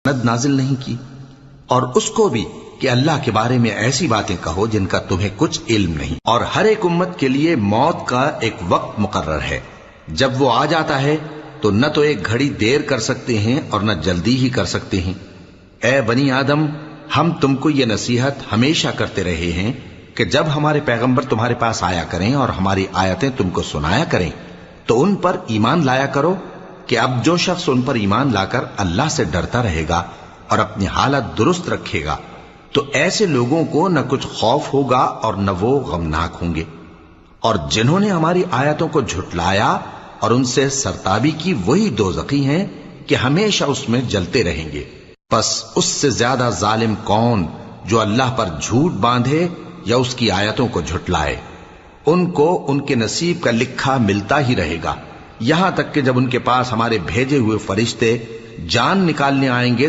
سند نازل نہیں کی، اور اس کو بھی کہ اللہ کے بارے میں ایسی باتیں کہو جن کا تمہیں کچھ علم نہیں، اور ہر ایک امت کے لیے موت کا ایک وقت مقرر ہے، جب وہ آ جاتا ہے تو نہ تو ایک گھڑی دیر کر سکتے ہیں اور نہ جلدی ہی کر سکتے ہیں۔ اے بنی آدم، ہم تم کو یہ نصیحت ہمیشہ کرتے رہے ہیں کہ جب ہمارے پیغمبر تمہارے پاس آیا کریں اور ہماری آیتیں تم کو سنایا کریں تو ان پر ایمان لایا کرو، کہ اب جو شخص ان پر ایمان لا کر اللہ سے ڈرتا رہے گا اور اپنی حالت درست رکھے گا تو ایسے لوگوں کو نہ کچھ خوف ہوگا اور نہ وہ غمناک ہوں گے، اور جنہوں نے ہماری آیتوں کو جھٹلایا اور ان سے سرتابی کی وہی دوزخی ہیں کہ ہمیشہ اس میں جلتے رہیں گے۔ پس اس سے زیادہ ظالم کون جو اللہ پر جھوٹ باندھے یا اس کی آیتوں کو جھٹلائے؟ ان کو ان کے نصیب کا لکھا ملتا ہی رہے گا، یہاں تک کہ جب ان کے پاس ہمارے بھیجے ہوئے فرشتے جان نکالنے آئیں گے تو